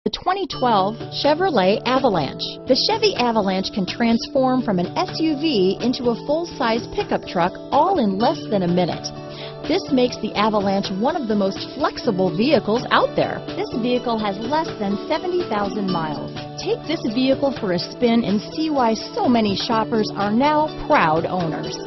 The 2012 Chevrolet Avalanche. The Chevy Avalanche can transform from an SUV into a full-size pickup truck all in less than a minute. This makes the Avalanche one of the most flexible vehicles out there. This vehicle has less than 70,000 miles. Take this vehicle for a spin and see why so many shoppers are now proud owners.